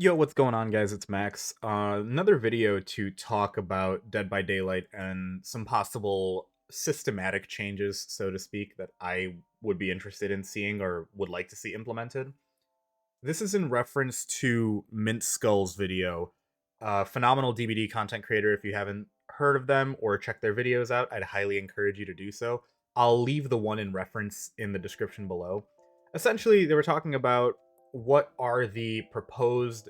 Yo, what's going on, guys? It's Max. Another video to talk about Dead by Daylight and some possible systematic changes, so to speak, that I would be interested in seeing or would like to see implemented. This is in reference to MintSkull's video. Phenomenal DBD content creator. If you haven't heard of them or checked their videos out, I'd highly encourage you to do so. I'll leave the one in reference in the description below. Essentially, they were talking about what are the proposed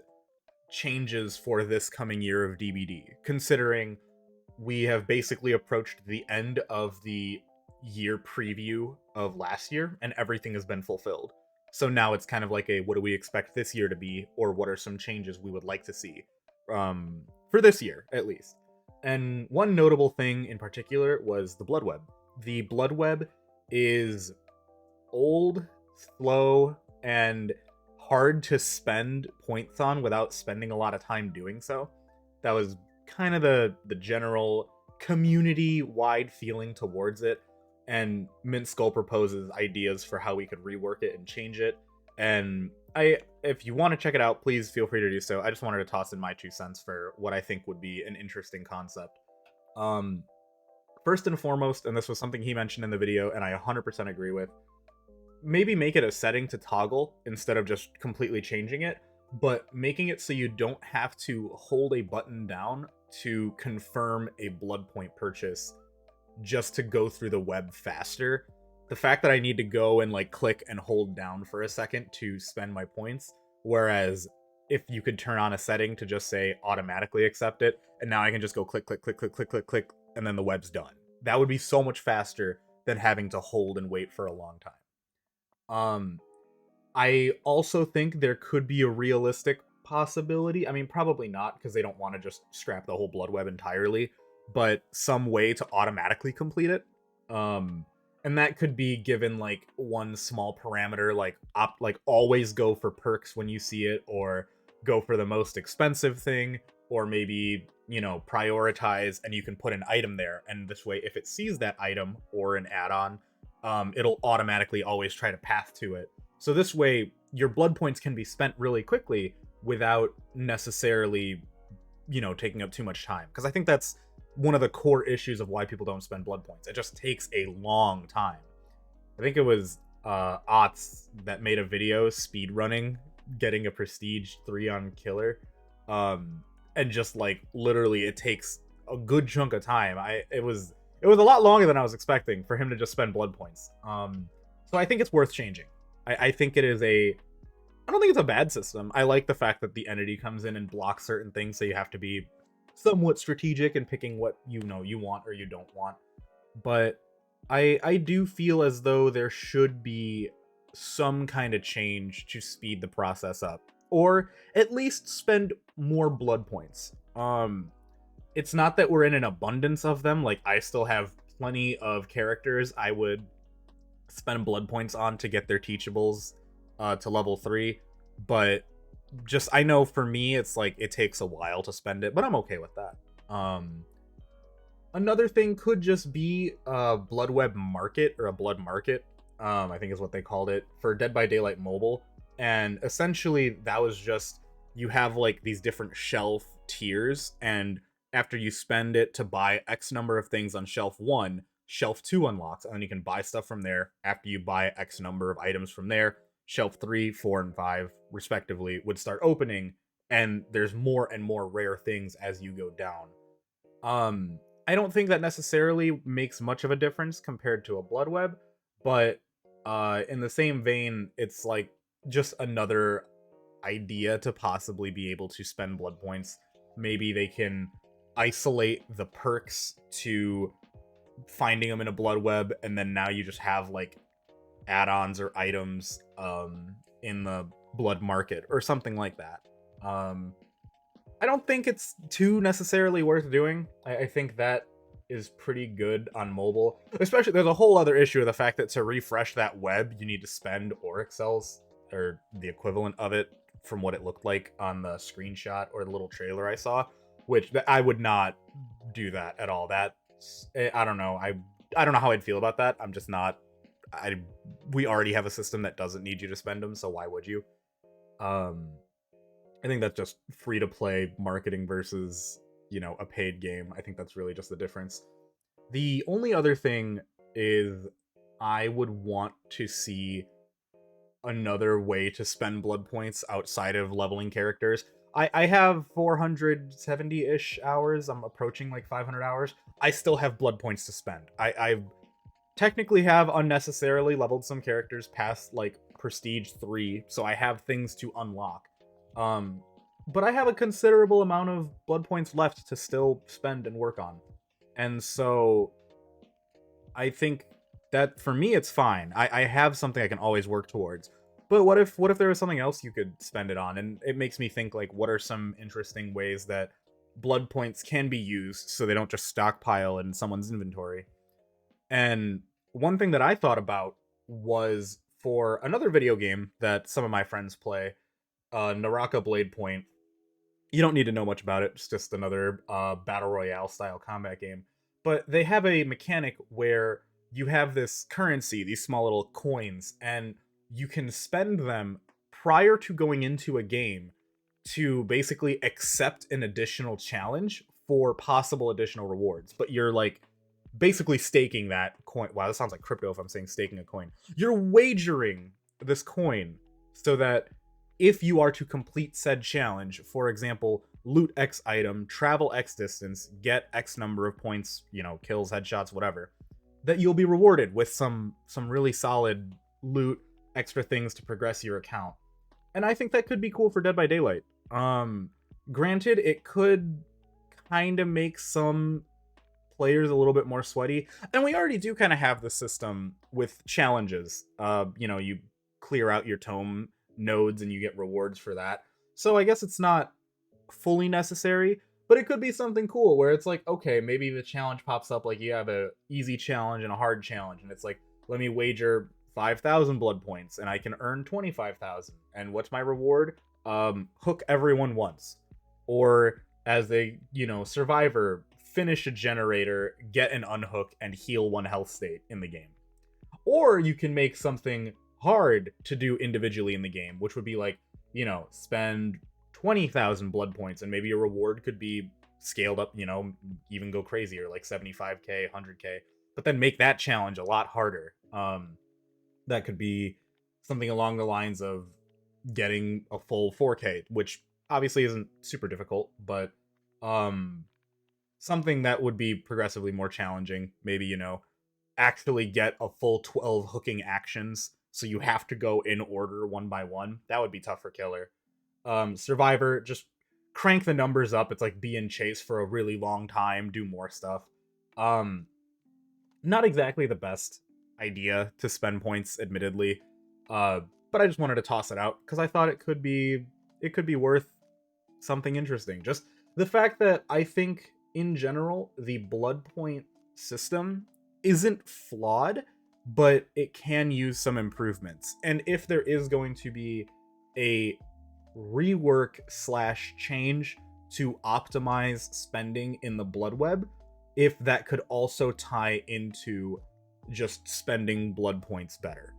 changes for this coming year of DBD, considering we have basically approached the end of the year preview of last year and everything has been fulfilled. So now it's kind of like a what do we expect this year to be, or what are some changes we would like to see for this year at least. And one notable thing in particular was the Bloodweb. The Bloodweb is old, slow, and hard to spend points on without spending a lot of time doing so. That was kind of the general community-wide feeling towards it. And MintSkull proposes ideas for how we could rework it and change it. And if you want to check it out, please feel free to do so. I just wanted to toss in my 2 cents for what I think would be an interesting concept. Um, First and foremost, and this was something he mentioned in the video, and I 100% agree with, maybe make it a setting to toggle instead of just completely changing it, but making it so you don't have to hold a button down to confirm a Bloodpoint purchase just to go through the web faster. The fact that I need to go and like click and hold down for a second to spend my points, whereas if you could turn on a setting to just say automatically accept it, and now I can just go click, click, click, click, click, click, click, and then the web's done. That would be so much faster than having to hold and wait for a long time. Um, I also think there could be a realistic possibility. I mean, probably not because they don't want to just scrap the whole blood web entirely, but some way to automatically complete it. And that could be given like one small parameter, like always go for perks when you see it, or go for the most expensive thing, or maybe prioritize and you can put an item there, and this way if it sees that item or an add-on, it'll automatically always try to path to it. So this way, your blood points can be spent really quickly without necessarily, taking up too much time. Because I think that's one of the core issues of why people don't spend blood points. It just takes a long time. I think it was Ots that made a video speed running, getting a prestige 3 on killer, and just like literally it takes a good chunk of time. It was a lot longer than I was expecting for him to just spend blood points. So I think it's worth changing. I think it is I don't think it's a bad system. I like the fact that the entity comes in and blocks certain things, so you have to be somewhat strategic in picking what you want or you don't want. But I do feel as though there should be some kind of change to speed the process up, or at least spend more blood points. It's not that we're in an abundance of them. Like, I still have plenty of characters I would spend blood points on to get their teachables to level 3, but just I know for me it's like it takes a while to spend it, but I'm okay with that. Another thing could just be a Bloodweb market, or a blood market, I think is what they called it, for Dead by Daylight mobile. And essentially that was just, you have like these different shelf tiers, and after you spend it to buy X number of things on shelf 1, shelf 2 unlocks, and then you can buy stuff from there. After you buy X number of items from there, shelf 3, 4, and 5, respectively, would start opening, and there's more and more rare things as you go down. I don't think that necessarily makes much of a difference compared to a Bloodweb, but in the same vein, it's like just another idea to possibly be able to spend blood points. Maybe they can isolate the perks to finding them in a blood web, and then now you just have like add-ons or items in the blood market or something like that. I don't think it's too necessarily worth doing. I think that is pretty good on mobile. Especially, there's a whole other issue of the fact that to refresh that web, you need to spend Auric cells, or the equivalent of it, from what it looked like on the screenshot or the little trailer I saw, which I would not do that at all. I don't know. I don't know how I'd feel about that. I'm just not. We already have a system that doesn't need you to spend them, so why would you? Um, I think that's just free to play marketing versus, you know, a paid game. I think that's really just the difference. The only other thing is I would want to see another way to spend blood points outside of leveling characters. I have 470-ish hours. I'm approaching like 500 hours. I still have blood points to spend. I technically have unnecessarily leveled some characters past like prestige 3, so I have things to unlock. Um, but I have a considerable amount of blood points left to still spend and work on. And so I think that for me it's fine. I have something I can always work towards. But what if there was something else you could spend it on? And it makes me think like what are some interesting ways that blood points can be used so they don't just stockpile in someone's inventory. And one thing that I thought about was for another video game that some of my friends play, Naraka Blade Point. You don't need to know much about it. It's just another battle royale style combat game. But they have a mechanic where you have this currency, these small little coins, and you can spend them prior to going into a game to basically accept an additional challenge for possible additional rewards. But you're like basically staking that coin. Wow, that sounds like crypto if I'm saying staking a coin. You're wagering this coin so that if you are to complete said challenge, for example, loot X item, travel X distance, get X number of points, you know, kills, headshots, whatever, that you'll be rewarded with some really solid loot, extra things to progress your account. And I think that could be cool for Dead by Daylight. Granted, it could kind of make some players a little bit more sweaty, and we already do kind of have the system with challenges. You know, you clear out your tome nodes and you get rewards for that. So I guess it's not fully necessary, but it could be something cool where it's like, okay, maybe the challenge pops up like you have a easy challenge and a hard challenge, and it's like, let me wager 5,000 blood points and I can earn 25,000. And what's my reward? Hook everyone once. Or as a, you know, survivor, finish a generator, get an unhook, and heal one health state in the game. Or you can make something hard to do individually in the game, which would be like, you know, spend 20,000 blood points and maybe your reward could be scaled up, you know, even go crazier, like 75k, 100k, but then make that challenge a lot harder. That could be something along the lines of getting a full 4k, which obviously isn't super difficult, but something that would be progressively more challenging. Maybe, you know, actually get a full 12 hooking actions, so you have to go in order one by one. That would be tough for Killer. Survivor, just crank the numbers up. It's like be in chase for a really long time, do more stuff. Not exactly the best idea to spend points, admittedly. But I just wanted to toss it out because I thought it could be worth something interesting. Just the fact that I think in general the Bloodpoint system isn't flawed, but it can use some improvements. And if there is going to be a rework / change to optimize spending in the Bloodweb, if that could also tie into just spending blood points better.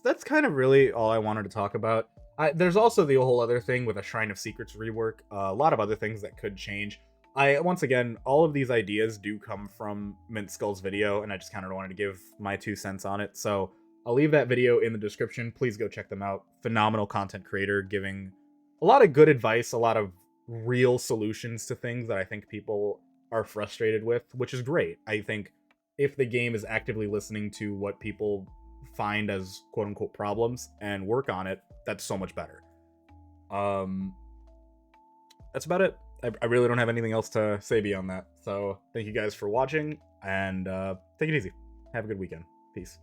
That's kind of really all I wanted to talk about. There's also the whole other thing with a Shrine of Secrets rework, a lot of other things that could change. Once again, all of these ideas do come from MintSkull's video, and I just kind of wanted to give my 2 cents on it. So I'll leave that video in the description. Please go check them out. Phenomenal content creator, giving a lot of good advice, a lot of real solutions to things that I think people are frustrated with, which is great. I think if the game is actively listening to what people find as quote-unquote problems and work on it, that's so much better. That's about it. I really don't have anything else to say beyond that. So thank you guys for watching, and take it easy. Have a good weekend. Peace.